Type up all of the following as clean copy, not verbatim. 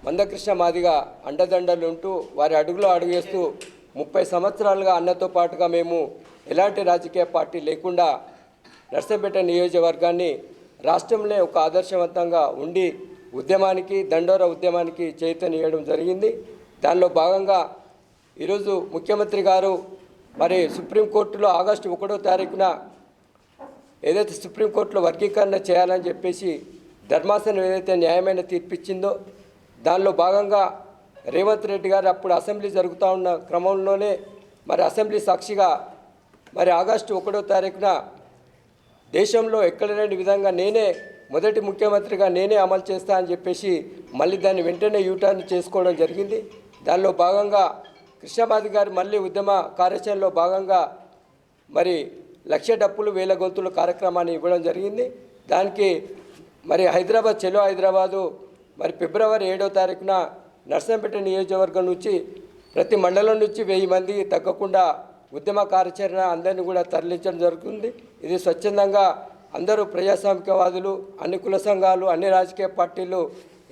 మందకృష్ణ మాదిగ అండదండలు ఉంటూ వారి అడుగులో అడుగేస్తూ 30 సంవత్సరాలుగా అన్నతో పాటుగా మేము ఎలాంటి రాజకీయ పార్టీ లేకుండా నర్సంపేట నియోజకవర్గాన్ని రాష్ట్రంలో ఒక ఆదర్శవంతంగా ఉండి ఉద్యమానికి దండోర ఉద్యమానికి చైతన్యడం జరిగింది. దానిలో భాగంగా ఈరోజు ముఖ్యమంత్రి గారు మరి సుప్రీంకోర్టులో ఆగస్టు 1వ తారీఖున ఏదైతే సుప్రీంకోర్టులో వర్గీకరణ చేయాలని చెప్పేసి ధర్మాసనం ఏదైతే న్యాయమైన తీర్పిచ్చిందో దానిలో భాగంగా రేవంత్ రెడ్డి గారు అప్పుడు అసెంబ్లీ జరుగుతూ ఉన్న క్రమంలోనే మరి అసెంబ్లీ సాక్షిగా మరి ఆగస్టు 1వ తారీఖున దేశంలో ఎక్కడ లేని విధంగా నేనే మొదటి ముఖ్యమంత్రిగా నేనే అమలు చేస్తా అని చెప్పేసి మళ్ళీ దాన్ని వెంటనే యూటర్న్ చేసుకోవడం జరిగింది. దానిలో భాగంగా కృష్ణమాది గారు మళ్ళీ ఉద్యమ కార్యాచరణలో భాగంగా మరి 1,00,000 డప్పులు 1,000 గొంతుల కార్యక్రమాన్ని ఇవ్వడం జరిగింది. దానికి మరి హైదరాబాద్ చెలో హైదరాబాదు మరి ఫిబ్రవరి 7వ తారీఖున నర్సంపేట నియోజకవర్గం నుంచి ప్రతి మండలం నుంచి 1000 మంది తగ్గకుండా ఉద్యమ కార్యాచరణ అందరినీ కూడా తరలించడం జరుగుతుంది. ఇది స్వచ్ఛందంగా అందరూ ప్రజాస్వామికవాదులు, అన్ని కుల సంఘాలు, అన్ని రాజకీయ పార్టీలు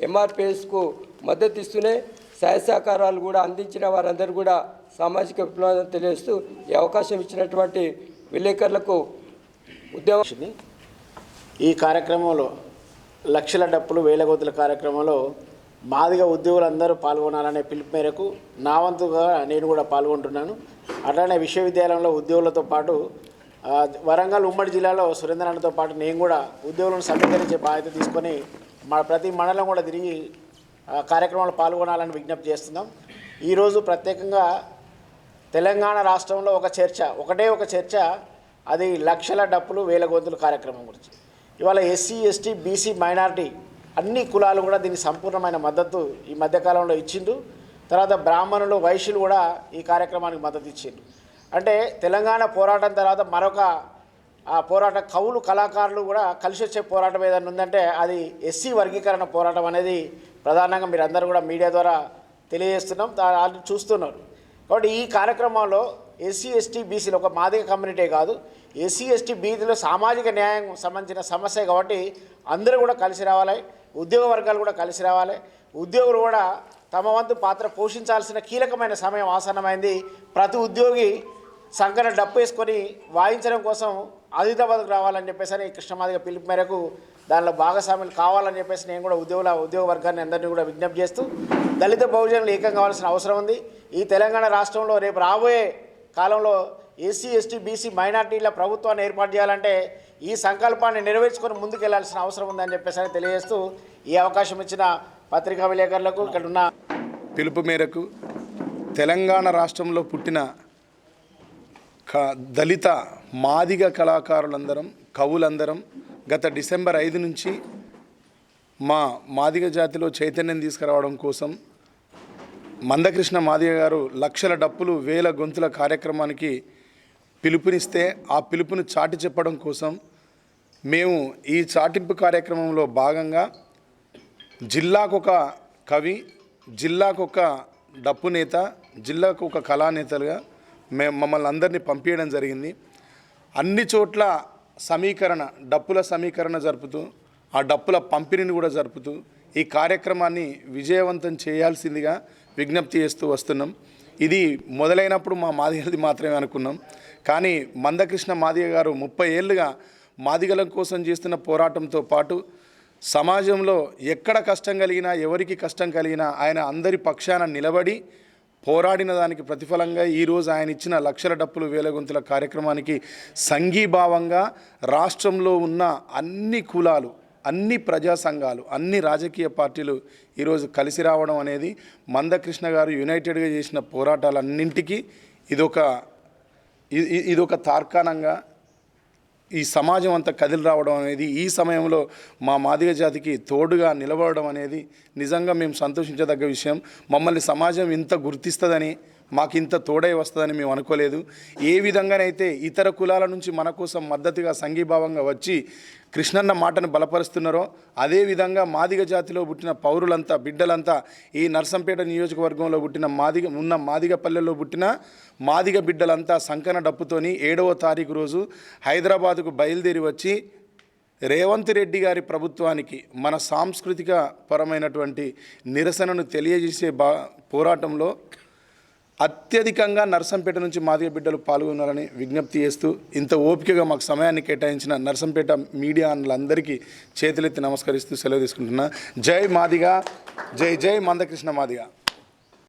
ఎంఆర్పిఎస్కు మద్దతు ఇస్తూనే సహాయ సహకారాలు కూడా అందించిన వారందరూ కూడా సామాజిక విప్లవం తెలియజేస్తూ ఈ అవకాశం ఇచ్చినటువంటి విలేకరులకు ఉద్యమం ఈ కార్యక్రమంలో 1,00,000 డప్పులు 1,000 గొంతుల కార్యక్రమంలో మాదిగ ఉద్యోగులందరూ పాల్గొనాలనే పిలుపు మేరకు నా వంతుగా నేను కూడా పాల్గొంటున్నాను. అట్లానే విశ్వవిద్యాలయంలో ఉద్యోగులతో పాటు వరంగల్ ఉమ్మడి జిల్లాలో సురేంద్రనాథ్తో పాటు నేను కూడా ఉద్యోగులను సమీకరించే బాధ్యత తీసుకొని ప్రతి మండలం కూడా తిరిగి కార్యక్రమంలో పాల్గొనాలని విజ్ఞప్తి చేస్తున్నాం. ఈరోజు ప్రత్యేకంగా తెలంగాణ రాష్ట్రంలో ఒకటే ఒక చర్చ, అది 1,00,000 డప్పులు 1,000 గొంతుల కార్యక్రమం గురించి. ఇవాళ ఎస్సీ, ఎస్టీ, బీసీ, మైనారిటీ అన్ని కులాలు కూడా దీనికి సంపూర్ణమైన మద్దతు ఈ మధ్యకాలంలో ఇచ్చిండు. తర్వాత బ్రాహ్మణులు, వైశ్యులు కూడా ఈ కార్యక్రమానికి మద్దతు ఇచ్చిండు. అంటే తెలంగాణ పోరాటం తర్వాత మరొక పోరాట కవులు, కళాకారులు కూడా కలిసి వచ్చే పోరాటం ఏదైనా ఉందంటే అది ఎస్సీ వర్గీకరణ పోరాటం అనేది ప్రధానంగా మీరు అందరూ కూడా మీడియా ద్వారా తెలియజేస్తున్నాం, దాన్ని చూస్తున్నారు. కాబట్టి ఈ కార్యక్రమంలో ఎస్సీ, ఎస్టీ, బీసీలు ఒక మాదిగ కమ్యూనిటీ కాదు, ఎస్సీ, ఎస్టీ, బీసీలో సామాజిక న్యాయం సంబంధించిన సమస్య కాబట్టి అందరూ కూడా కలిసి రావాలి, ఉద్యోగ వర్గాలు కూడా కలిసి రావాలి. ఉద్యోగులు కూడా తమ వంతు పాత్ర పోషించాల్సిన కీలకమైన సమయం ఆసన్నమైంది. ప్రతి ఉద్యోగి సంకన డప్పు వేసుకొని వాయించడం కోసం ఆదిలాబాద్కు రావాలని చెప్పేసి కృష్ణమాదిగ పిలుపు మేరకు దానిలో భాగస్వాములు కావాలని చెప్పేసి నేను కూడా ఉద్యోగ వర్గాన్ని అందరినీ కూడా విజ్ఞప్తి చేస్తూ దళిత బహుజనులు ఏకం కావాల్సిన అవసరం ఉంది. ఈ తెలంగాణ రాష్ట్రంలో రేపు రాబోయే కాలంలో ఎస్సీ, ఎస్టీ, బీసీ, మైనార్టీల ప్రభుత్వాన్ని ఏర్పాటు చేయాలంటే ఈ సంకల్పాన్ని నెరవేర్చుకొని ముందుకెళ్లాల్సిన అవసరం ఉందని చెప్పేసి తెలియజేస్తూ ఈ అవకాశం ఇచ్చిన పత్రికా విలేకరులకు ఇక్కడ ఉన్న పిలుపు మేరకు తెలంగాణ రాష్ట్రంలో పుట్టిన దళిత మాదిగ కళాకారులందరం, కవులందరం గత డిసెంబర్ 5 నుంచి మా మాదిగ జాతిలో చైతన్యం తీసుకురావడం కోసం మందకృష్ణ మాదిగ గారు 1,00,000 డప్పులు 1,000 గొంతుల కార్యక్రమానికి పిలుపునిస్తే ఆ పిలుపుని చాటి చెప్పడం కోసం మేము ఈ చాటింపు కార్యక్రమంలో భాగంగా జిల్లాకొక కవి, జిల్లాకొక డప్పు నేత, జిల్లాకు ఒక కళానేతలుగా మమ్మల్ని అందరినీ పంపించడం జరిగింది. అన్ని చోట్ల డప్పుల సమీకరణ జరుపుతూ ఆ డప్పుల పంపిణీని కూడా జరుపుతూ ఈ కార్యక్రమాన్ని విజయవంతం చేయాల్సిందిగా విజ్ఞప్తి చేస్తూ వస్తున్నాం. ఇది మొదలైనప్పుడు మా మాదిగలది మాత్రమే అనుకున్నాం, కానీ మందకృష్ణ మాదిగ గారు 30 ఏళ్ళుగా మాదిగల కోసం చేస్తున్న పోరాటంతో పాటు సమాజంలో ఎక్కడ కష్టం కలిగినా, ఎవరికి కష్టం కలిగినా ఆయన అందరి పక్షాన నిలబడి పోరాడిన దానికి ప్రతిఫలంగా ఈరోజు ఆయన ఇచ్చిన 1,00,000 డప్పులు 1,000 గొంతుల కార్యక్రమానికి సంఘీభావంగా రాష్ట్రంలో ఉన్న అన్ని కులాలు, అన్ని ప్రజా సంఘాలు, అన్ని రాజకీయ పార్టీలు ఈరోజు కలిసి రావడం అనేది మందకృష్ణ గారు యునైటెడ్గా చేసిన పోరాటాలన్నింటికీ ఇదొక తార్కాణంగా ఈ సమాజం అంతా కదిలి రావడం అనేది, ఈ సమయంలో మా మాదిగ జాతికి తోడుగా నిలబడడం అనేది నిజంగా మేము సంతోషించదగ్గ విషయం. మమ్మల్ని సమాజం ఇంత గుర్తిస్తుందని, మాకు ఇంత తోడై వస్తుందని మేము అనుకోలేదు. ఏ విధంగానైతే ఇతర కులాల నుంచి మన కోసం మద్దతుగా సంఘీభావంగా వచ్చి కృష్ణన్న మాటను బలపరుస్తున్నారో అదేవిధంగా మాదిగ జాతిలో పుట్టిన పౌరులంతా, బిడ్డలంతా, ఈ నర్సంపేట నియోజకవర్గంలో పుట్టిన మాదిగ పల్లెల్లో పుట్టిన మాదిగ బిడ్డలంతా సంకన డప్పుతోని 7వ తారీఖు రోజు హైదరాబాదుకు బయలుదేరి వచ్చి రేవంత్ రెడ్డి గారి ప్రభుత్వానికి మన సాంస్కృతిక పరమైనటువంటి నిరసనను తెలియజేసే పోరాటంలో అత్యధికంగా నర్సంపేట నుంచి మాదిగ బిడ్డలు పాల్గొన్నారని విజ్ఞప్తి చేస్తూ ఇంత ఓపికగా మాకు సమయాన్ని కేటాయించిన నర్సంపేట మీడియా అన్నలందరికీ చేతులెత్తి నమస్కరిస్తూ సెలవు తీసుకుంటున్నా. జై మాదిగ, జై జై మందకృష్ణ మాదిగ.